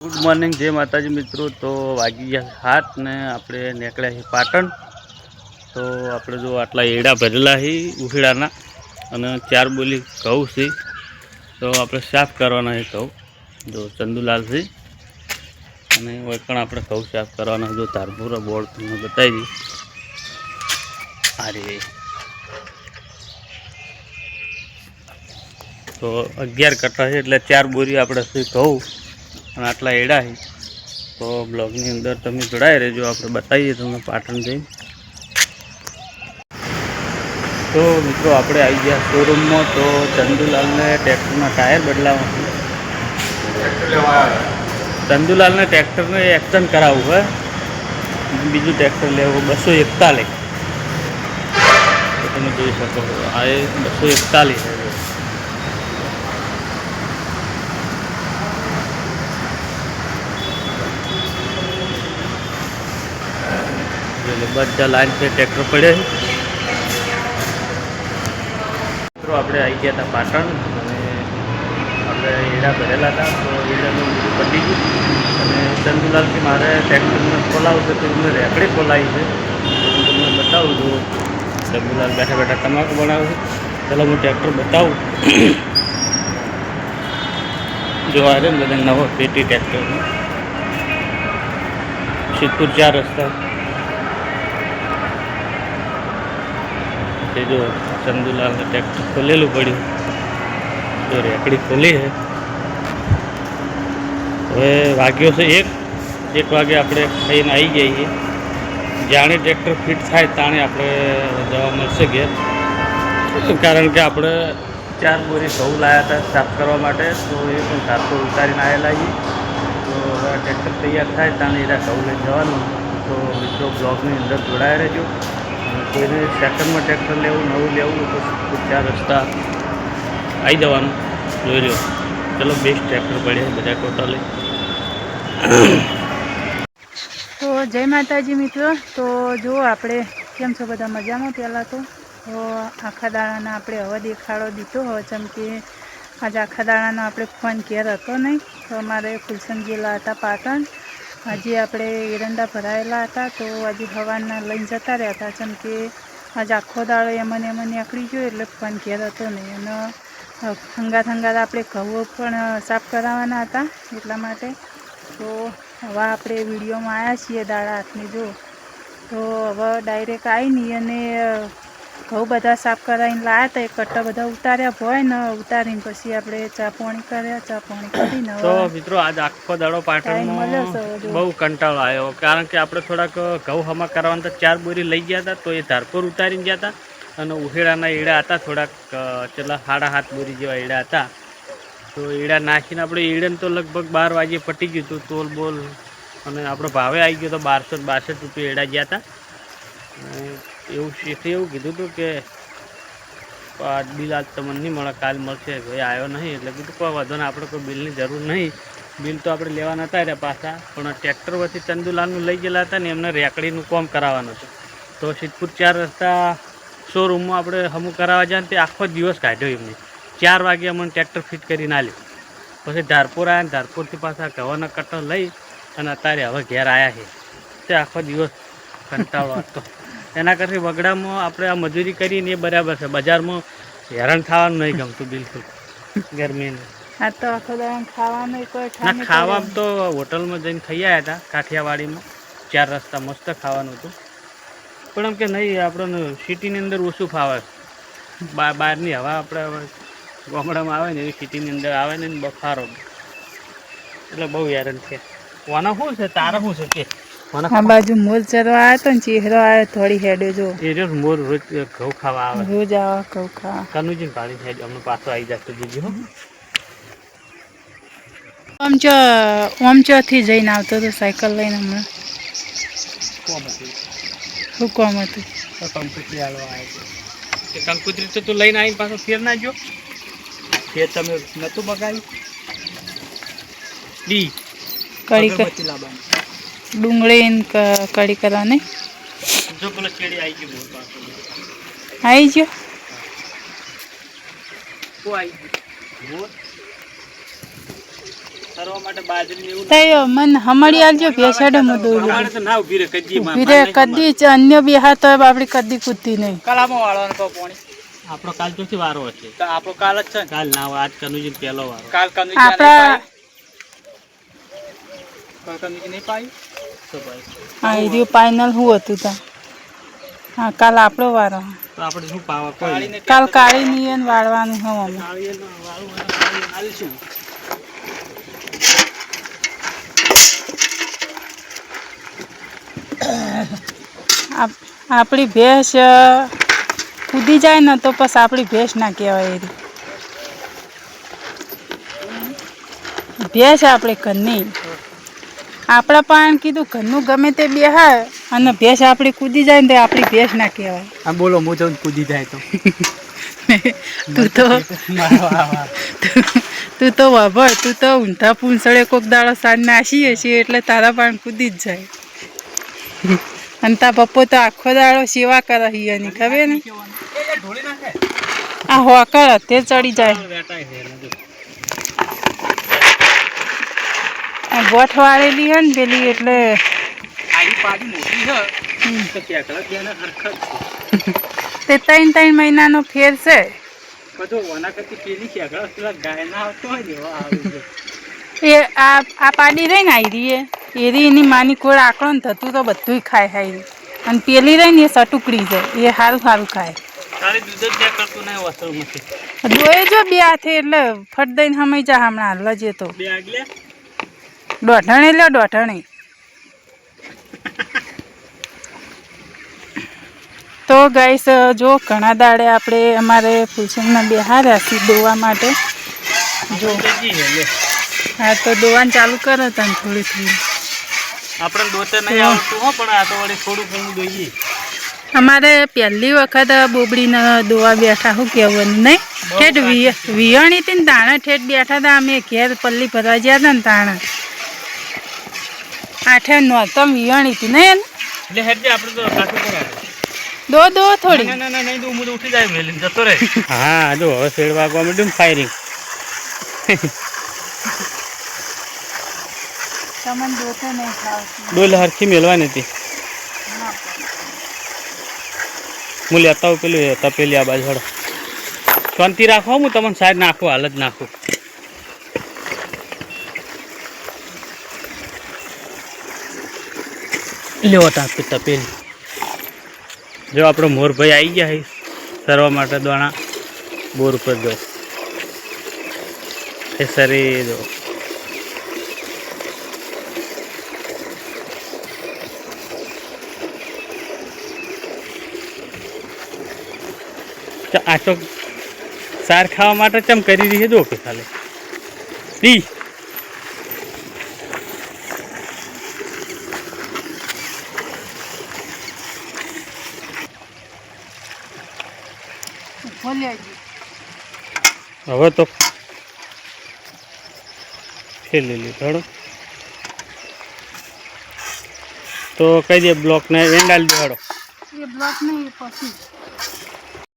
Good morning जय माताजी मित्रों। तो वागी गया 7 ने આપણે નીકળ્યા છે પાટણ। તો આપણે જો આટલા એડા ભરેલા છે ઉખેડાના અને 4 બોલી ઘઉં છે। તો આપણે સાફ કરવાના છે ઘઉં। જો ચંદુલાલ છે અને ઓય પણ આપણે ઘઉં સાફ કરવાના। જો ધારપુરા બોર્ડ તમને બતાવી દી। અરે તો 11 કટ્ટા છે એટલે 4 બોરી આપણે છે ઘઉં અને આટલા એડા છે। तो ब्लॉगनी अंदर तमे जोड़ाए रहो। आप बताइए तमने पाटण जईने। तो मित्रों आपणे आई गया शोरूम में। तो चंदुलाल ने ट्रेक्टर में टायर बदलावा चंदुलाल ने ट्रेक्टर ने एक्शन करावू है। बीजू ट्रेक्टर लेवू 241। तो तमे जोई शको आ 241 है। बधा लाइन से ट्रेक्टर पड़े। मित्रों आपणे आई गया था पाटण અને આપણે એડા ભરેલા હતા। તો એડાનું બધું પતી ગયું અને ચંદુલાલથી મારે ટ્રેક્ટરને ખોલાવવું છે। તો એમને રેકડી ખોલાવી છે। તો હું તમને બતાવું છું। ચંદુલાલ બેઠા બેઠા તમાકુ બનાવે છે। ચાલો હું ટ્રેક્ટર બતાવું। જો આ રે બધા નવો પેટી ટ્રેક્ટરનો સિદ્ધપુર 4 રસ્તા। जो चंदुलाल ने ट्रेक्टर खोलेलू पड़ू। जो रेकड़ी खोली है हवे वाग्यो से 1 वागे अपने खाई आई जाइए। जाने ट्रेक्टर फिट थाय ताणे अपने जवा मळशे घेर। कारण के अपने 4 बोरी घऊं लाया था साफ करवा माटे। तो ये पण ધારપુર उतारीने आवेला छे। तो हवे ट्रेक्टर तैयार थाय ताणे एरा घऊं लई जवानुं। तो मित्रों ब्लॉगनी अंदर जोड़ाया रहेजो। कोई सेकंड में ट्रेक्टर लेवू नवू लेवू तो 4 रस्ता आई जवानुं जोई लो। चलो बेस्ट ट्रेक्टर पड़े बधा टोटल। तो जय माताजी मित्रों। तो जो आपणे केम छो बधा मजामां। पहला तो आखा दाड़ाना आपणे हवे देखाड़ो दीधो हो। चम के आज आखा दाड़ानो आपणे फोन घेर हतो नहीं। तो अमारे फुलसंग गेला हता पाटण। આજે આપણે એરંડા ભરાયેલા હતા। તો આજે સવારના લઈને જતા રહ્યા હતા। જેમ કે આજે આખો દાડો એમને નીકળી ગયો એટલે ફોન ઘેર હતો નહીં। અને હંગાત આપણે ઘઉં પણ સાફ કરાવવાના હતા એટલા માટે। તો હવે આપણે વિડીયોમાં આવ્યા છીએ દાડા હાથની જો। તો હવે ડાયરેક્ટ આવીને અને ઘઉં બધા સાફ કરાવીને લાવ્યા હતા। એ કટ્ટા બધા ઉતાર્યા હોય ને ઉતારીને પછી આપણે ચા પાણી કર્યા। ચા પાણી કરીને तो मित्रों आज आखो दाड़ो पाटण में बहु कंटाळो आयो। कारण के आपणे थोड़ाक घऊं हमा करवाना था। 4 बोरी लई गया था। तो ये ધારપુર उतारीने गया था અને ઉખેડાના એડા હતા થોડાક ચલા 7.5 બોરી જેવા એડા હતા। તો એડા નાખીને આપણે એડાને તો લગભગ 12 વાગે પટી ગયું હતું તોલ બોલ। અને આપણો ભાવે આવી ગયો તો 1262 રૂપિયા એડા ગયા હતા। એવું શેઠે એવું કીધું હતું કે बिल आज तमने नहीं मळे काल मळशे। भाई आयो नहीं એટલે કીધું કોઈ વાંધો નહીં। આપણે કોઈ બિલની જરૂર નહીં। બિલ તો આપણે લેવા નતા રહ્યા પાછા। પણ ટ્રેક્ટર વચ્ચે ચંદુલાલનું લઈ ગયેલા હતા ને એમને રેકડીનું કામ કરાવવાનું હતું। તો સિદ્ધપુર 4 રસ્તા શોરૂમમાં આપણે હમું કરાવવા જાય તે આખો દિવસ કાઢ્યો એમને। 4 વાગે અમને ટ્રેક્ટર ફિટ કરીને આલ્યું। પછી ધારપુર આવ્યા ને ધારપુરથી પાછા ઘઉંના કટ્ટર લઈ અને અત્યારે હવે ઘેર આવ્યા છે। તે આખો દિવસ કંટાળો હતો। એના કરતી વગડામાં આપણે આ મજૂરી કરીને એ બરાબર છે। બજારમાં હેરાન થવાનું નહીં ગમતું બિલકુલ ગરમીને। આ તો આખો દાડો ખાવાનું કોઈ ના ખાવા તો હોટલમાં જઈને ખાઈ આવ્યા હતા કાઠિયાવાડીમાં। 4 રસ્તા મસ્ત ખાવાનું હતું। પણ એમ કે નહીં આપણને સિટીની અંદર ઓછું ફાવે। બહારની હવા આપણે ગામડામાં આવે ને એવી સિટીની અંદર આવે ને બફારો એટલે બહુ હેરાન છે। કોના શું છે તારા શું છે કે આ બાજુ મોર ચરવા આવ્યો તો ને ચહેરો આવ્યો થોડી હેડે જો। એ જો મોર રોજ ઘઉં ખાવા આવે। રોજ આવે ઘઉં ખાવા। કનુજીને પાણી થાય અમને પાછો આવી જતો બીજું હો। ઓમ ચોથી જઈને આવતો હતો સાયકલ લઈને હમણાં। શું કામ હતું? કંકુતરી હાલવા આવ્યો હતો। કંકુતરી તો તું લઈને આવીને પાછો ફેર ના જો ફેર તમે નહોતું બગાડ્યું। ડી કડી ડુંગળી કડી કરવાની। જો પેલો ચેડી આવી ગયો મોર પાછો આવી ગયો। કો આવી ગયો મોર સરવા માટે બાજરી એવું તઈ મન હમડી આલજો ભેસાડે મુ દોરું અમારે તો ના ઉભી રે કદી માં ઉભી રે કદી જ અન્ય બેહા તો આપડી કદી કૂદતી નહીં કલામાં વાળવાનું કહો પાણી આપણો કાલ ચોથી વારો હશે તો આપણો કાલ જ છે ને કાલ ના આજ કનુજી પહેલો વારો કાલ કનું આપણા નહીં પાઈ તો ભાઈ હા એ રહ્યું ફાઇનલ શું હતું તા હા કાલ આપણો વારો તો આપણે શું પાવા કોઈ નહીં. કાલ કાળી નિયન વાળવાનું હો અમે કાળીએ વાળું અને કાળીએ આલીશું. આપણી ભેંસ કૂદી જાય ને તો પછી આપણી ભેંસ ના કહેવાય એરી ભેંસ આપણે ઘરની આપણા પણ કીધું ઘરનું ગમે તે બેહાય અને ભેંસ આપણી કૂદી જાય ને તો આપણી ભેંસ ના કહેવાય આ બોલો હું જઉં કૂદી જાય તો તું તો વાભર તું તો ઊંધા પૂંછડે કોક દાડો સાંજ નાસીએ છીએ એટલે તારા પણ કૂદી જ જાય અને તા પપ્પો તો આખો દાડો સેવા કરે હિયાની ખબર ને ઢોળી નાખે આ હોકળ તે ચડી જાય વેટાય છે એને જો. આ ગોઠ વાળેલી હે ને પેલી એટલે આની પાડી મોટી છે તો કેકડા બેના હરખા જ તે છે. 3 મહિનાનો ફેર છે બધું ઓના કરતી પેલી કેકડા પેલા ગાયના આવતો હોય ને એવા આવે છે. એ આ પાડી રહી ને આયરી એરી એની માની કોઈ આકડો ને થતું તો બધુંય ખાય હાયરી અને પેલી રહી ને એ સટુકડી જાય એ સારું સારું ખાય તારે દૂધ જ ત્યાં કરતું નહીં વસળમાંથી દોય જો બે હાથે એટલે ફટ દઈને હમાઈ જા હમણાં હાલ જ તો બે આગલે દોઢણે એટલે દોઢણે તો ગાઈસ જો ઘણા દાડે આપણે અમારે ફૂલસંગના બેહાર્યા છીએ દોવા માટે જો જજી છે લે. હા તો દોવાનું ચાલુ કરો તને થોડી થોડી આપણે દોતે નહીં આવડતું હો પણ આ તો વળી થોડું ઘણું દોઈએ. અમારે પહેલી વખત બોબડીને દોવા બેઠા શું કહેવાનું નહીં ઠેઠ વિયણી હતી ને તાણે ઠેઠ બેઠા હતા અમે ઘેર પલ્લી ભરવા ગયા હતા ને તાણે આઠે નોરતમ વિયણી હતી નહીં એટલે હેડજે આપણે તો કાઠું કરાવે. દો થોડી ના નહીં દઉં હું તો ઉઠી જાય મેલીને જતો રહે. હા જો હવે શેડ વાગવા માંડ્યું ફાયરિંગ. તમને દોતો નહીં ખાવતી ડોલ હરખી મેળવાની હતી. હું લેતા આવું પેલું તપેલી આ બાજુ હડો શાંતિ રાખો હું તમને સાઈડ નાખું હાલ જ નાખું. લેવો ટાંકી તપેલી. જો આપણો મોરભાઈ આવી ગયા છે સરવા માટે દોણા બોર ઉપર જો એ સરી જો આ તો સાર ખાવા માટે ચમ કરી રહી છે જો કે ખાલે દી હવે તો ફેલી લીધો તો કઈ દે બ્લોક ને એન્ડ આલી દો. એ બ્લોક નહીં પછી